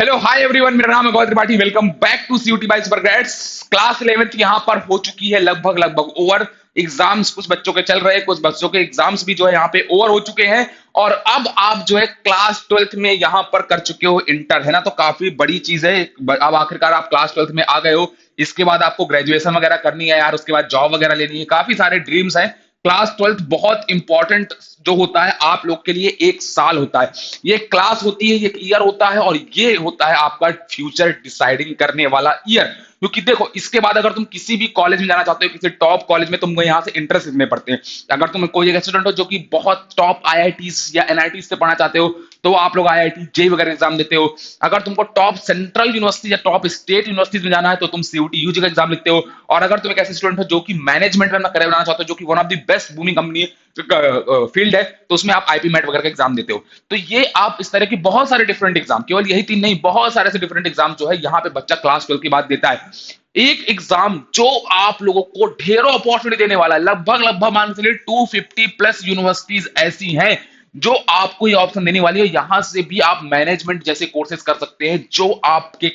Hello hi everyone, मेरा नाम है Gautam Tripathi. Welcome back to CUET by Supergrads. Class 11th यहाँ पर हो चुकी है लगभग ओवर। एग्जाम्स कुछ बच्चों के चल रहे हैं, कुछ बच्चों के एग्जाम्स भी जो है यहाँ पे ओवर हो चुके हैं। और अब आप जो है क्लास 12th में यहाँ पर कर चुके हो इंटर, है ना। तो काफी बड़ी चीज है। अब आखिरकार आप क्लास 12th में आ गए हो। इसके बाद आपको ग्रेजुएशन वगैरह करनी है यार, उसके बाद जॉब वगैरह लेनी है, काफी सारे ड्रीम्स हैं। क्लास 12th बहुत इंपॉर्टेंट जो होता है आप लोग के लिए, एक साल होता है, ये क्लास होती है, ये ईयर होता है, और ये होता है आपका फ्यूचर डिसाइडिंग करने वाला ईयर। क्योंकि देखो, इसके बाद अगर तुम किसी भी कॉलेज में जाना चाहते हो, किसी टॉप कॉलेज में, तुमको यहाँ से इंट्रेंस लिखने पड़ते हैं। अगर तुम कोई एक स्टूडेंट हो जो कि बहुत टॉप आईआईटीज या एनआईटी से पढ़ना चाहते हो, तो आप लोग आईआईटी जेई वगैरह एग्जाम देते हो। अगर तुमको टॉप सेंट्रल यूनिवर्सिटी या टॉप स्टेट यूनिवर्सिटीज में जाना है, तो तुम सीयूटी यूजी का एग्जाम लिखते हो। और अगर तुम एक ऐसे स्टूडेंट हो जो कि मैनेजमेंट में अपना करियर बनाना चाहते हो, जो कि one of the best booming company field है, तो उसमें आप आईपी मैट वगैरह का एग्जाम देते हो। तो ये आप इस तरह की बहुत सारे डिफरेंट एग्जाम, केवल यही तीन नहीं, बहुत सारे ऐसे डिफरेंट एग्जाम जो है यहाँ पे बच्चा क्लास 12 की बात देता है। एक एग्जाम जो आप लोगों को ढेरों अपॉर्चुनिटी देने वाला है। लगभग मान के चलिए 250 प्लस यूनिवर्सिटीज ऐसी हैं जो आपको ये ऑप्शन देने वाली है। यहां से भी आप मैनेजमेंट जैसे कोर्सेज कर सकते हैं, जो आपके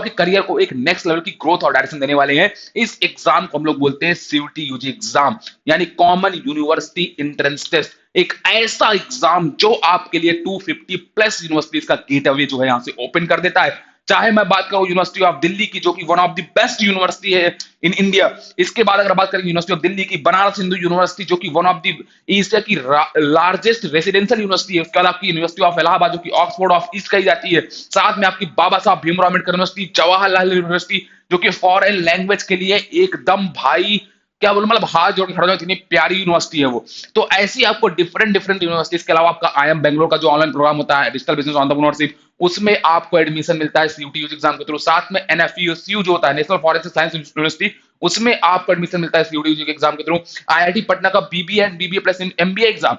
करियर को एक नेक्स्ट लेवल की ग्रोथ और डायरेक्शन देने वाले हैं। इस एग्जाम को हम लोग बोलते हैं सीयूटी यूजी एग्जाम, यानी कॉमन यूनिवर्सिटी एंट्रेंस टेस्ट। एक ऐसा एग्जाम जो आपके लिए 250 प्लस यूनिवर्सिटीज का गेटवे जो है यहां से ओपन कर देता है। चाहे मैं बात करूं यूनिवर्सिटी ऑफ दिल्ली की, जो कि one of the best university है इन इंडिया। इसके बाद अगर बात करें यूनिवर्सिटी ऑफ दिल्ली की, बनारस हिंदू यूनिवर्सिटी, जो कि वन ऑफ द एशिया की लार्जेस्ट रेसिडेंशियल यूनिवर्सिटी है। उसके बाद आपकी यूनिवर्सिटी ऑफ इलाहाबाद, जो कि ऑक्सफोर्ड ऑफ ईस्ट कही जाती है। साथ में आपकी बाबा साहब भीमराव अम्बेडकर यूनिवर्सिटी, जवाहरलाल यूनिवर्सिटी, जो कि फॉरेन लैंग्वेज के लिए एकदम भाई क्या बोलूं, मतलब हाथ जोड़ के खड़ा हो, इतनी प्यारी यूनिवर्सिटी है वो। तो ऐसी आपको डिफरेंट डिफरेंट यूनिवर्सिटीज के अलावा आपका आईएम बेंगलोर का जो ऑनलाइन प्रोग्राम होता है, डिजिटल बिजनेस एंटरप्रेन्योरशिप, उसमें आपको एडमिशन मिलता है सीयूटी यूजी एग्जाम के थ्रू। साथ में एनएफयूसीयू जो होता है, नेशनल फॉरेंसिक साइंस यूनिवर्सिटी, उसमें आपको एडमिशन मिलता है सीयूटी यूजी के एग्जाम के थ्रू। आईआईटी पटना का BBA and BBA plus MBA exam,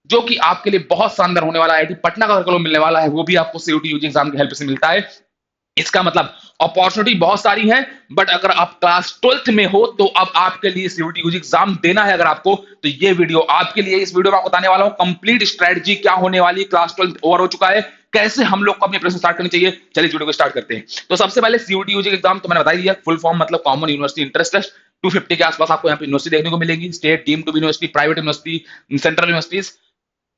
जो कि आपके लिए बहुत शानदार होने वाला है, आईआईटी पटना का कर्रिकुलम मिलने वाला है, वो भी आपको सीयूटी यूजी एग्जाम की हेल्प से मिलता है। इसका मतलब अपॉर्चुनिटी बहुत सारी है। बट अगर आप क्लास 12th में हो, तो अब आपके लिए सीयूटी यूजी एग्जाम देना है अगर आपको, तो ये वीडियो आपके लिए। इस वीडियो में आपको बताने वाला हूं कंप्लीट स्ट्रेटजी क्या होने वाली है। क्लास 12th ओवर हो चुका है, कैसे हम लोग को अपनी प्रिपरेशन स्टार्ट करनी चाहिए। चलिए वीडियो को स्टार्ट करते हैं। तो सबसे पहले सीयूटी यूजी एग्जाम तो मैंने बता दिया, फुल फॉर्म मतलब कॉमन यूनिवर्सिटी इंट्रेंस टेस्ट। 250 के आसपास आपको यहाँ पे यूनिवर्सिटी देखने को मिलेगी, state deemed to be university, private university, central universities.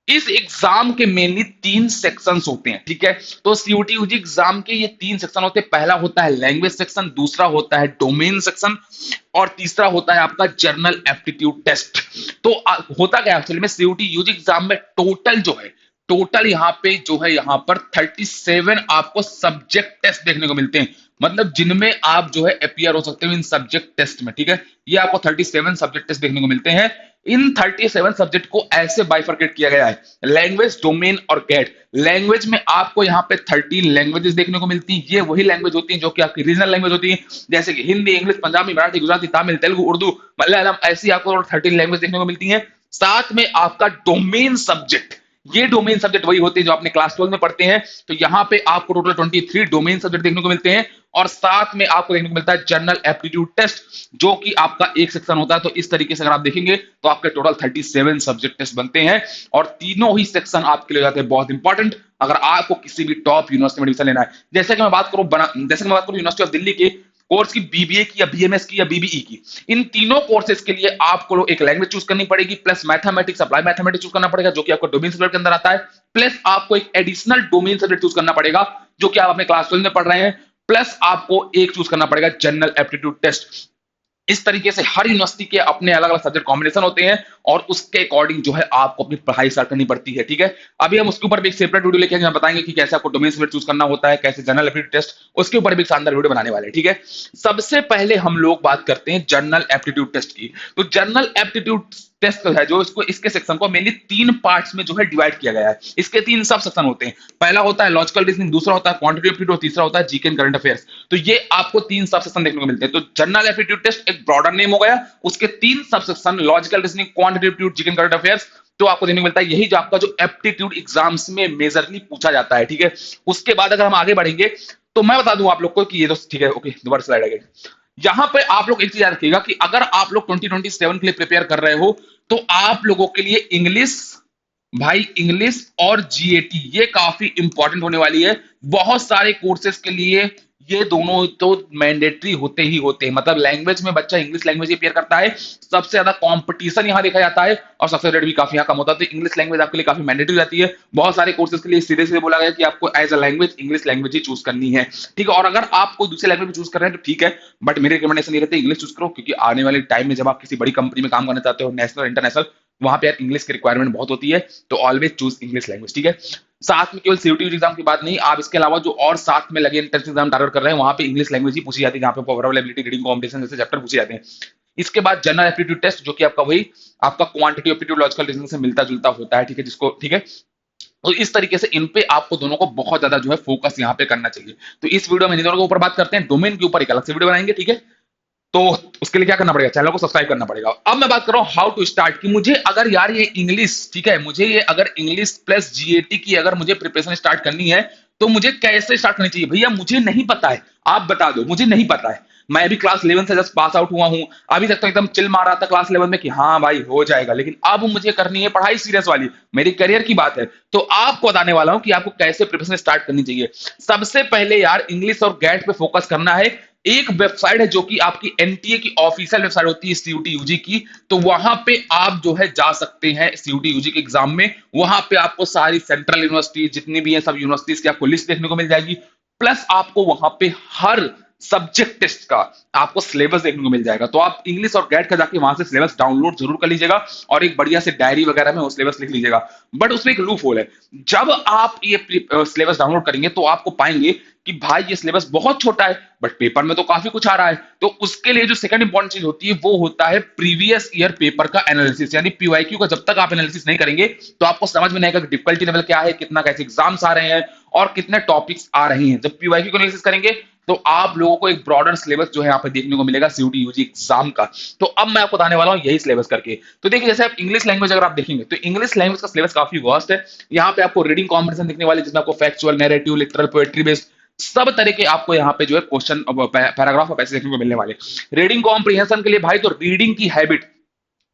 इस एग्जाम के मेनली 3 सेक्शंस होते हैं, ठीक है। तो सीयूटी यूजी एग्जाम के ये 3 सेक्शन होते हैं। पहला होता है लैंग्वेज सेक्शन, दूसरा होता है डोमेन सेक्शन, और तीसरा होता है आपका जर्नल एप्टीट्यूड टेस्ट। तो होता क्या एक्चुअली में, सीयूटी यूजी एग्जाम में टोटल यहाँ पे जो है, यहाँ पर 37 आपको सब्जेक्ट टेस्ट देखने को मिलते हैं। मतलब जिनमें आप जो है अपीयर हो सकते हो इन सब्जेक्ट टेस्ट में, ठीक है। ये आपको 37 सब्जेक्ट टेस्ट देखने को मिलते हैं। इन 37 सब्जेक्ट को ऐसे बाइफरकेट किया गया है, लैंग्वेज, डोमेन और गेट। लैंग्वेज में आपको यहाँ पे 13 लैंग्वेजेस देखने को मिलती हैं। ये वही लैंग्वेज होती हैं जो कि आपकी रीजनल लैंग्वेज होती है, जैसे कि हिंदी, इंग्लिश, पंजाबी, मराठी, गुजराती, तमिल, तेलुगु, उर्दू, मलयालम, ऐसी आपको 13 लैंग्वेज देखने को मिलती है। साथ में आपका डोमेन सब्जेक्ट, ये डोमेन सब्जेक्ट वही होते हैं जो आपने क्लास 12 में पढ़ते हैं। तो यहाँ पे आपको टोटल 23 डोमेन सब्जेक्ट देखने को मिलते हैं। और साथ में आपको देखने को मिलता है जर्नल एप्टीट्यूड टेस्ट, जो कि आपका एक सेक्शन होता है। तो इस तरीके से अगर आप देखेंगे तो आपके टोटल 37 सब्जेक्ट टेस्ट बनते हैं, और तीनों ही सेक्शन आपके लिए हो जाते हैं बहुत इंपॉर्टेंट अगर आपको किसी भी टॉप यूनिवर्सिटी में एडमिशन लेना है। जैसे कि मैं बात करूं यूनिवर्सिटी ऑफ दिल्ली के कोर्स की, बीबीए की या बीएमएस की या बीबीई की, इन तीनों कोर्सेज के लिए आपको एक लैंग्वेज चूज करनी पड़ेगी, plus mathematics, apply mathematics choose करना पड़ेगा, जो कि आपको डोमेन सब्जेक्ट के अंदर आता है। प्लस आपको एक एडिशनल डोमेन सब्जेक्ट चूज करना पड़ेगा, जो कि आप अपने क्लास 12 में पढ़ रहे हैं। प्लस आपको एक चूज करना पड़ेगा जनरल एप्टीट्यूड टेस्ट। इस तरीके से हर यूनिवर्सिटी के अपने अलग अलग सब्जेक्ट कॉम्बिनेशन होते हैं, और उसके अकॉर्डिंग जो है आपको अपनी पढ़ाई स्टार्ट करनी पड़ती है, ठीक है। अभी हम उसके ऊपर भी एक सेपरेट वीडियो लेके हम बताएंगे कि कैसे आपको डोमेन सब्जेक्ट चूज करना होता है, कैसे जनरल एप्टीट्यूड टेस्ट, उसके ऊपर भी एक शानदार वीडियो बनाने वाले हैं, ठीक है। सबसे पहले हम लोग बात करते हैं जनरल एप्टीट्यूड टेस्ट की। तो जनरल एप्टीट्यूड टेस्ट है जो इसके सेक्शन को मेनली 3 पार्ट्स में जो है डिवाइड किया गया है। इसके 3 सब सेक्शन होते हैं। पहला होता है लॉजिकल रीजनिंग, दूसरा होता है क्वांटिटेटिव एप्टीट्यूड, और तीसरा होता है जीके एंड करंट अफेयर्स। तो ये आपको 3 सब सेक्शन देखने को मिलते हैं। तो जनरल एप्टीट्यूड टेस्ट एक ब्रॉडर नेम हो गया, उसके 3 sub section logical reasoning, quantitative aptitude, GK and current affairs, तो आपको देखने को मिलता है। यही जो आपका जो एप्टीट्यूड एग्जाम्स में मेजरली पूछा जाता है, ठीक है। उसके बाद अगर हम आगे बढ़ेंगे तो मैं बता दूं आप लोग को कि ये तो ठीक है, ओके, दोबारा स्लाइड आगे। यहां पे आप लोग एक चीज याद रखिएगा कि अगर आप लोग 2027 के लिए प्रिपेयर कर रहे हो, तो आप लोगों के लिए इंग्लिश, भाई इंग्लिश और जीएटी ये काफी इंपॉर्टेंट होने वाली है बहुत सारे कोर्सेज के लिए। ये दोनों तो मैंडेटरी होते ही होते हैं, मतलब लैंग्वेज में बच्चा इंग्लिश लैंग्वेज ही पेयर करता है, सबसे ज्यादा कंपटीशन यहाँ देखा जाता है और सक्सेस रेट भी काफी यहाँ कम होता है, तो इंग्लिश लैंग्वेज आपके लिए काफी मैंडेटरी रहती है। बहुत सारे कोर्सेज के लिए सीधे सीधे बोला गया कि आपको as a language English language ही चूज करनी है, ठीक है। और अगर आप कोई दूसरी लैंग्वेज चूज कर रहे हैं तो ठीक है, बट मेरी रिकमेंडेशन ये रहती है इंग्लिश चूज करो, क्योंकि आने वाले टाइम में जब आप किसी बड़ी कंपनी में काम करना चाहते हो, नेशनल इंटरनेशनल, वहां पे यार इंग्लिश की रिक्वायरमेंट बहुत होती है, तो ऑलवेज चूज इंग्लिश लैंग्वेज, ठीक है। साथ में केवल सीयूटी एग्जाम की बात नहीं, आप इसके अलावा जो और साथ में लगे एंट्रेंस एग्जाम टारगेट कर रहे हैं वहां पे इंग्लिश लैंग्वेज ही पूछी जाती है, जहां पे ओवरऑल एबिलिटी, रीडिंग कॉम्पिटिशन जैसे चैप्टर पूछे जाते हैं। इसके बाद जनरल एप्टीट्यूड टेस्ट, जो कि आपका वही आपका क्वांटिटी एप्टीट्यूड लॉजिकल रीजनिंग से मिलता जुलता होता है, ठीक है, जिसको, ठीक है। तो इस तरीके से इन पे आपको दोनों को बहुत ज्यादा जो है फोकस यहाँ पे करना चाहिए। तो इस वीडियो में इन दोनों के ऊपर बात करते हैं, डोमेन के ऊपर एक अलग से वीडियो बनाएंगे, ठीक है। तो उसके लिए क्या करना पड़ेगा, चैनल को सब्सक्राइब करना पड़ेगा। अब मैं बात कर रहा हूं हाउ टू स्टार्ट, कि मुझे अगर यार ये इंग्लिश, ठीक है, मुझे ये अगर इंग्लिश प्लस जीएटी की अगर मुझे प्रिपरेशन स्टार्ट करनी है तो मुझे कैसे स्टार्ट करनी चाहिए। भैया मुझे नहीं पता है, आप बता दो, मुझे नहीं पता है। मैं अभी क्लास 11 से जस्ट पास आउट हुआ हूं, अभी तक तो एकदम चिल मार रहा था क्लास 11 में कि हाँ भाई हो जाएगा, लेकिन अब मुझे करनी है पढ़ाई सीरियस वाली, मेरी करियर की बात है। तो आपको बताने वाला हूं कि आपको कैसे प्रिपरेशन स्टार्ट करनी चाहिए। सबसे पहले यार इंग्लिश और गैट पे फोकस करना है। एक वेबसाइट है जो कि आपकी एनटीए की ऑफिशियल वेबसाइट होती है सीयूटी यूजी की, तो वहां पे आप जो है जा सकते हैं सीयूटी यूजी के एग्जाम में। वहां पे आपको सारी सेंट्रल यूनिवर्सिटी जितनी भी है सब यूनिवर्सिटीज की आपको लिस्ट देखने को मिल जाएगी, प्लस आपको वहां पे हर सब्जेक्ट टेस्ट का आपको सिलेबस देखने को मिल जाएगा। तो आप इंग्लिश और गैट का जाके वहां से सिलेबस डाउनलोड जरूर कर लीजिएगा और एक बढ़िया से डायरी वगैरह में वो सिलेबस लिख लीजिएगा। बट उसमें एक लूप होल है, जब आप ये सिलेबस डाउनलोड करेंगे तो आपको पाएंगे कि भाई ये सिलेबस बहुत छोटा है बट पेपर में तो काफी कुछ आ रहा है। तो उसके लिए जो सेकंड इंपॉर्टेंट चीज होती है वो होता है प्रीवियस ईयर पेपर का एनालिसिस, यानी पीवाईक्यू का जब तक आप एनालिसिस नहीं करेंगे तो आपको समझ में नहीं आएगा कि डिफिकल्टी लेवल क्या है, कितना कैसे एग्जाम्स आ रहे हैं और कितने टॉपिक्स आ रहे हैं। जब पीवाईक्यू का एनालिसिस करेंगे तो आप लोगों को एक ब्रॉडर सिलेबस जो है यहाँ पे देखने को मिलेगा सीयूटी यूजी एग्जाम का। तो अब मैं आपको बताने वाला हूँ यही सिलेबस करके। तो देखिए जैसे आप इंग्लिश लैंग्वेज अगर आप देखेंगे तो इंग्लिश लैंग्वेज का सिलेबस काफी वास्ट है। यहाँ पे आपको रीडिंग कॉम्पिटिशन दिखने वाले जिसमें आपको factual, narrative, literal, poetry based सब तरह के आपको यहाँ पे जो है क्वेश्चन, पैराग्राफ और पैसेज देखने को मिलने वाले। रीडिंग कॉम्प्रिहेंशन के लिए भाई तो रीडिंग की हैबिट,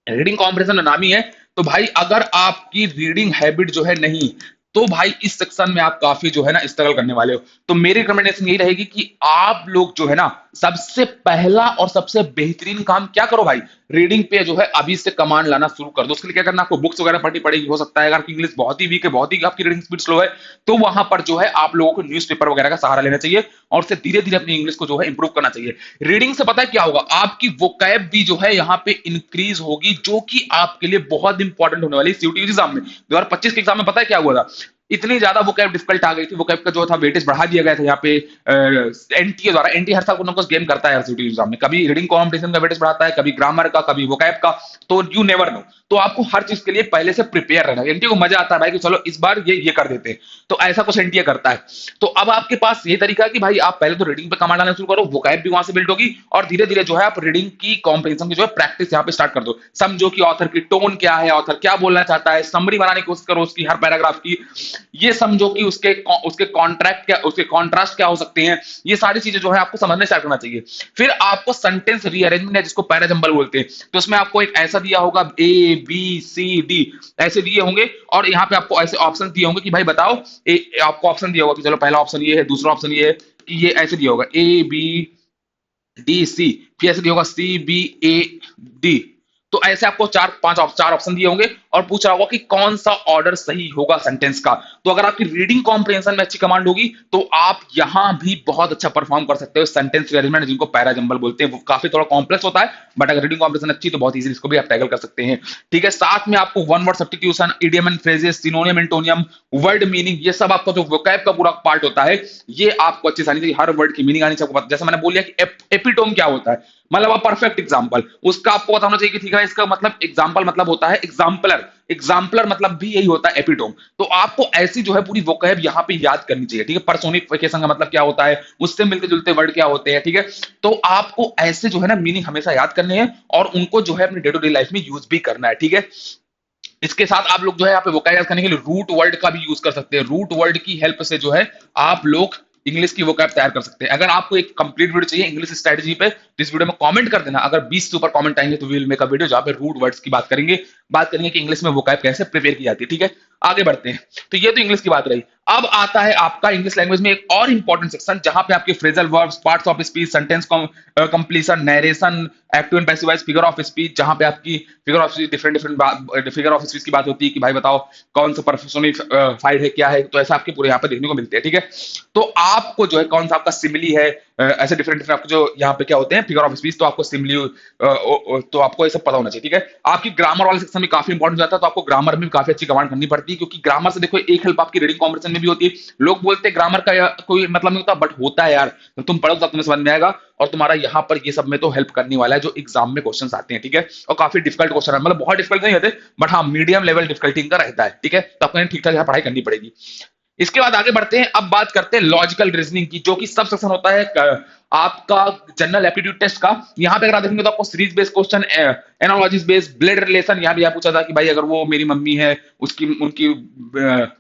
रीडिंग कॉम्प्रिहेंशन नाम ही है, तो भाई अगर आपकी रीडिंग हैबिट जो है नहीं तो भाई इस सेक्शन में आप काफी जो है ना स्ट्रगल करने वाले हो। तो मेरी रिकमेंडेशन यही रहेगी कि आप लोग जो है ना सबसे पहला और सबसे बेहतरीन काम क्या करो भाई, रीडिंग पे जो है अभी से कमांड लाना शुरू कर दो। उसके लिए क्या करना, आपको बुक्स वगैरह पढ़नी पड़ेगी। हो सकता है अगर इंग्लिश बहुत ही वीक है, बहुत ही आपकी रीडिंग स्पीड स्लो है, तो वहां पर जो है आप लोगों को न्यूज़पेपर वगैरह का सहारा लेना चाहिए और उससे धीरे धीरे अपनी इंग्लिश को जो है इंप्रूव करना चाहिए। रीडिंग से पता है क्या होगा, आपकी वोकैब भी जो है यहाँ पे इंक्रीज होगी, जो कि आपके लिए बहुत इंपॉर्टेंट होने वाली है सीयूटी एग्जाम में। 2025 के एग्जाम में पता है क्या हुआ था, इतनी ज्यादा वोकैब डिफिकल्ट आ गई थी, वोकैब का जो था वेटेज बढ़ा दिया गया था यहाँ पे एनटीए द्वारा। एनटीए हर साल कुछ ना कुछ गेम करता है सीयूटी एग्जाम में, कभी रीडिंग कॉम्पिटिशन का वेटेज बढ़ाता है, कभी ग्रामर का, कभी वोकैब का, तो यू नेवर नो। तो आपको हर चीज के लिए पहले से प्रिपेयर रहना है। एनटीए को मजा आता है भाई कि चलो इस बार ये कर देते हैं, तो ऐसा कुछ एनटीए करता है। तो अब आपके पास ये तरीका है कि भाई आप पहले तो रीडिंग पे कमांड लाना शुरू करो, वोकैब भी वहां से बिल्ड होगी और धीरे धीरे जो है आप रीडिंग की कॉम्प्रिहेंशन की जो है प्रैक्टिस यहाँ पे स्टार्ट कर दो। समझो कि ऑथर की टोन क्या है, ऑथर क्या बोलना चाहता है, समरी बनाने की कोशिश करो उसकी हर पैराग्राफ की। ये समझो कि उसके उसके कॉन्ट्रैक्ट क्या, उसके कॉन्ट्रास्ट क्या हो सकते हैं, ये सारी चीजें जो है आपको समझने स्टार्ट करना चाहिए। फिर आपको सेंटेंस रीअरेंजमेंट है जिसको पैराजंबल बोलते हैं, तो उसमें आपको एक ऐसा दिया होगा ए बी सी डी ऐसे दिए होंगे और यहाँ पे आपको ऐसे ऑप्शन दिए होंगे कि भाई बताओ, आपको ऑप्शन दिया होगा कि चलो पहला ऑप्शन ये है, दूसरा ऑप्शन ये है, कि ये ऐसे दिया होगा ए बी डी सी, फिर ऐसे दिया होगा सी बी ए डी। तो ऐसे आपको चार ऑप्शन दिए होंगे और पूछ रहा होगा कि कौन सा ऑर्डर सही होगा सेंटेंस का। तो अगर आपकी रीडिंग कॉम्प्रिहेंशन में अच्छी कमांड होगी तो आप यहां भी बहुत अच्छा परफॉर्म कर सकते हो। सेंटेंस अरेंजमेंट जिनको पैराजंबल बोलते हैं, वो काफी थोड़ा कॉम्प्लेक्स होता है, बट अगर रीडिंग कॉम्प्रिहेंशन अच्छी तो बहुत इजीली इसको भी आप टैकल कर सकते हैं, ठीक है। साथ में आपको one word substitution, idiom and phrases, synonym, antonym, word meaning, ये सब आपका जो वोकैब का पूरा पार्ट होता है ये आपको अच्छे से आनी चाहिए। हर वर्ड की मीनिंग आनी चाहिए। जैसे मैंने बोल दिया कि एपिटोम क्या होता है, मतलब आप परफेक्ट एग्जांपल, उसका आपको पता होना चाहिए कि ठीक है इसका मतलब एग्जांपल मतलब होता है एग्जांपलर, एग्जांपलर मतलब भी यही होता है एपिटोम। तो आपको ऐसी जो है पूरी वोकैब यहाँ पे याद करनी चाहिए, ठीक है। पर्सोनिफिकेशन का मतलब क्या होता है, उससे मिलते जुलते वर्ड क्या होते हैं, ठीक है। तो आपको ऐसे जो है ना मीनिंग हमेशा याद करने हैं और उनको जो है अपनी डे टू डे लाइफ में यूज भी करना है, ठीक है। इसके साथ आप लोग जो है यहाँ पे वोकैब याद करने के लिए रूट वर्ड का भी यूज कर सकते हैं। रूट वर्ड की हेल्प से जो है आप लोग इंग्लिश की वोकैब तैयार कर सकते हैं। अगर आपको एक कंप्लीट वीडियो चाहिए इंग्लिश स्ट्रेटजी पे, तो इस वीडियो में कमेंट कर देना। अगर 20 से ऊपर कमेंट आएंगे तो we will make a video जहां पे रूड वर्ड्स की बात करेंगे कि इंग्लिश में वोकैब कैसे प्रिपेयर की जाती है। ठीक है, आगे बढ़ते हैं। तो ये तो इंग्लिश की बात रही। अब आता है आपका इंग्लिश लैंग्वेज में एक और इंपॉर्टेंट सेक्शन, जहां पे आपके phrasal verbs, parts of speech, sentence completion, narration, active and passive voice, figure of speech, जहां पे आपकी figure of speech different different figure of speech की बात होती है कि भाई बताओ कौन सा पर्सोनिफाइड है, क्या है, तो ऐसा आपके पूरे यहाँ पे देखने को मिलते हैं। ठीक है, तो आपको जो है कौन सा आपका सिमिली है, ऐसे डिफरेंट डिफरेंट आपको जो यहाँ पे क्या होते हैं फिगर ऑफ स्पीच, तो आपको सिमिली तो आपको ये सब पता होना चाहिए। ठीक है, आपकी ग्रामर वाले सेक्शन में काफी इंपॉर्टेंट हो जाता है, तो आपको ग्रामर में काफी अच्छी कमांड करनी पड़ती है, क्योंकि ग्रामर से देखो एक हेल्प आपकी रीडिंग कॉम्प्रिहेंशन में भी होती है। लोग बोलते हैं ग्रामर का कोई मतलब नहीं होता, बट होता है यार, तो तुम पढ़ो तो तुम्हें समझ में आएगा। और तुम्हारा यहाँ पर ये सब में तो हेल्प करने वाला है जो एग्जाम में क्वेश्चंस आते हैं। ठीक है, और काफी डिफिकल्ट क्वेश्चन है, मतलब बहुत डिफिकल्ट नहीं होते, बट हाँ मीडियम लेवल डिफिकल्टी इनका रहता है। ठीक है, तो आपको ठीक ठाक यहाँ पढ़ाई करनी पड़ेगी। इसके बाद आगे बढ़ते हैं, अब बात करते हैं लॉजिकल रीजनिंग की, जो कि सब सेक्शन होता है आपका जनरल एप्टीट्यूड टेस्ट का। यहाँ पे अगर आप देखेंगे तो आपको series based question, analogies based, blood relation, यहाँ भी आप पूछा था कि भाई अगर वो मेरी मम्मी है, उसकी उनकी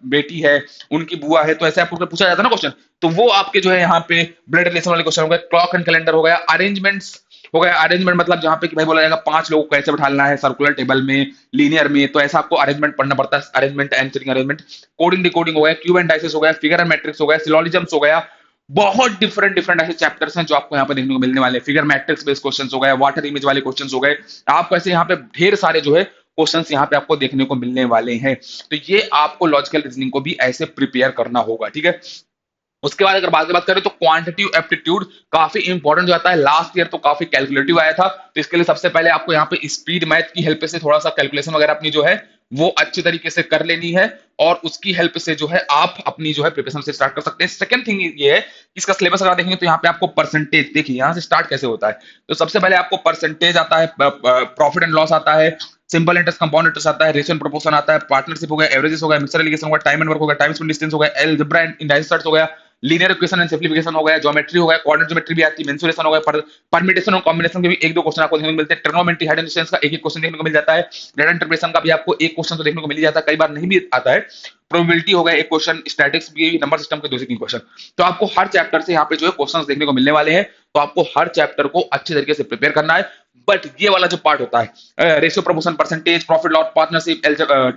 बेटी है, उनकी बुआ है, तो ऐसे आपको पूछा जाता है ना क्वेश्चन, तो वो आपके जो है यहाँ पे ब्लड रिलेशन वाले क्वेश्चन हो गए। क्लॉक एंड कैलेंडर हो गया, अरेंजमेंट्स हो गया। अरेंजमेंट मतलब जहां पे कि भाई बोला जाएगा 5 लोगों को कैसे बैठाना है सर्कुलर टेबल में, लीनियर में, तो ऐसा आपको अरेंजमेंट पढ़ना पड़ता है। Arrangement, answering arrangement, coding decoding हो गया, क्यूब एंड डाइसेस हो गया, फिगर एंड मैट्रिक्स हो गया, सिलोजिज्म्स हो गया। बहुत डिफरेंट डिफरेंट ऐसे चैप्टर्स हैं जो आपको यहाँ पे देखने को मिलने वाले हैं। फिगर मैट्रिक्स बेस्ड क्वेश्चंस हो गए, वाटर इमेज वाले क्वेश्चंस हो गए। आपको ऐसे यहाँ पे ढेर सारे जो है क्वेश्चंस यहाँ पे आपको देखने को मिलने वाले हैं। तो ये आपको लॉजिकल रीजनिंग को भी ऐसे प्रिपेयर करना होगा। ठीक है, उसके बाद अगर बात करें तो क्वांटिटिव एप्टीट्यूड काफी इंपॉर्टेंट जाता है। लास्ट ईयर तो काफी कैलकुलेटिव आया था, तो इसके लिए सबसे पहले आपको यहाँ पे स्पीड मैथ की हेल्प से थोड़ा सा कैलकुलेशन वगैरह अपनी जो है वो अच्छी तरीके से कर लेनी है, और उसकी हेल्प से जो है आप अपनी जो है प्रिपरेशन से स्टार्ट कर सकते हैं। सेकंड थिंग ये है, इसका सिलेबस अगर देखेंगे तो यहाँ पे आपको परसेंटेज, देखिए यहाँ से स्टार्ट कैसे होता है। तो सबसे पहले आपको परसेंटेज आता है, प्रॉफिट एंड लॉस आता है, सिंपल इंटरेस्ट, कंपाउंड इंटरेस्ट आता है, रेशियो एंड प्रोपोर्शन आता है, पार्टनरशिप हो गया, एवरेजेस हो गया, मिक्सर एलिगेशन हो गया, टाइम एंड वर्क हो गया, टाइम स्पेंड डिस्टेंस हो गया, अलजेब्रा एंड इंडाइसेस हो गया, लीनियर इक्वेशन एंड सिंप्लीफिकेशन हो गया, ज्योमेट्री हो गया, कोऑर्डिनेट ज्योमेट्री भी आती है, मेंसुरेशन हो गया, परम्यूटेशन और कॉम्बिनेशन के भी एक दो क्वेश्चन आपको देखने को मिलते हैं, ट्रिग्नोमेट्री, हाइट एंड डिस्टेंस का एक एक क्वेश्चन देखने को मिल जाता है, डेटा इंटरप्रिटेशन का भी आपको एक क्वेश्चन तो देखने को मिल ही जाता है, कई बार नहीं भी आता है, प्रोबेबिलिटी हो गया एक क्वेश्चन, स्टैटिक्स भी, नंबर सिस्टम के 2 से 3 क्वेश्चन। तो आपको हर चैप्टर से यहाँ पे जो है क्वेश्चंस देखने को मिलने वाले हैं, तो आपको हर चैप्टर को अच्छे तरीके से प्रिपेयर करना है। बट ये वाला जो पार्ट होता है, ratio, proportion, percentage, profit loss, partnership,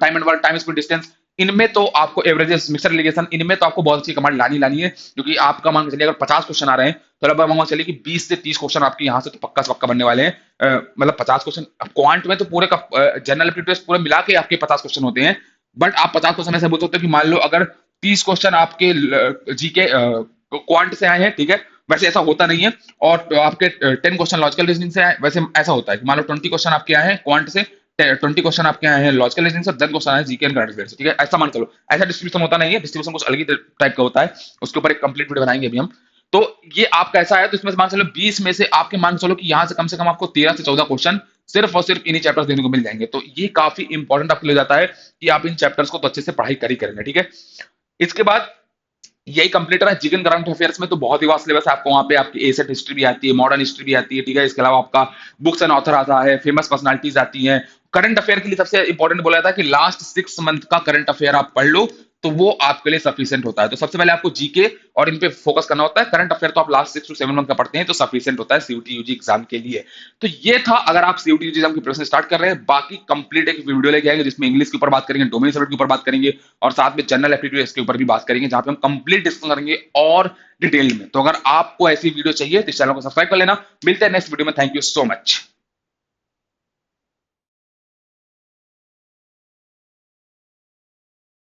time and work, time spend distance, इनमें तो आपको एवरेजेस, मिक्सर रिलेशन, इनमें तो आपको बहुत अच्छी कमांड लानी है, क्योंकि आपका मान के चलिए अगर 50 क्वेश्चन आ रहे हैं, तो लगभग मान चलिए कि 20 से 30 क्वेश्चन आपके यहाँ से तो पक्का से पक्का बनने वाले हैं। मतलब 50 क्वेश्चन क्वांट में तो पूरे का जनरल एप्टीट्यूड टेस्ट पूरे मिला के आपके 50 क्वेश्चन होते हैं, बट आप 50 क्वेश्चन ऐसे बोल सकते हो कि मान लो अगर 30 क्वेश्चन आपके जीके क्वांट से आए हैं, ठीक है, वैसे ऐसा होता नहीं है, और आपके 10 क्वेश्चन लॉजिकल रीजनिंग से आए, वैसे ऐसा होता है कि मान लो 20 क्वेश्चन आपके आए हैं क्वांट से, 20 क्वेश्चन आपके आए हैं लॉजिकल रीजनिंग से, 10 क्वेश्चन आए जीके एंड करंट अफेयर्स से। ठीक है, ऐसा मान चलो, ऐसा डिस्ट्रीब्यूशन होता नहीं है, डिस्ट्रीब्यूशन कुछ अलग ही टाइप का होता है, उसके ऊपर एक कंप्लीट वीडियो बनाएंगे अभी हम। तो ये आपका ऐसा है, तो इसमें मान चलो 20 में से आपके मान चलो कि यहाँ से कम आपको 13 से 14 क्वेश्चन सिर्फ और सिर्फ इन्हीं चैप्टर्स देखने को मिल जाएंगे। तो ये काफी इंपॉर्टेंट आपके लिए जाता है कि आप इन चैप्टर्स को तो अच्छे से पढ़ाई करेंगे। ठीक है, इसके बाद यही कंप्लीट रहा जीके करंट अफेयर्स में, तो बहुत ही वास्ट सिलेबस है। आपको वहां पे आपकी एसेट हिस्ट्री भी आती है, मॉडर्न हिस्ट्री भी आती है, ठीक है, इसके अलावा आपका बुक्स एंड ऑथर आता है, फेमस पर्सनालिटीज आती हैं। करंट अफेयर के लिए सबसे इंपॉर्टेंट बोला था कि लास्ट 6 मंथ का करंट अफेयर आप पढ़ लो, तो वो आपके लिए सफिशिएंट होता है। तो सबसे पहले आपको जीके और इन पे फोकस करना होता है, करंट अफेयर तो आप लास्ट 6 to 7 मंथ का पढ़ते हैं तो सफिशिएंट होता है सीयूटी यूजी एग्जाम के लिए। तो ये था, अगर आप सीयूटी यूजी एग्जाम की प्रिपरेशन स्टार्ट कर रहे हैं। बाकी कंप्लीट एक वीडियो लेके आएंगे जिसमें इंग्लिश के ऊपर बात करेंगे, डोमेन सब्जेक्ट के ऊपर बात करेंगे, और साथ में जनरल एप्टीट्यूड के ऊपर भी बात करेंगे, जहां पे हम कंप्लीट डिस्कस करेंगे और डिटेल में। तो अगर आपको ऐसी वीडियो चाहिए तो इस चैनल को सब्सक्राइब कर लेना। मिलते हैं नेक्स्ट वीडियो में, थैंक यू सो मच।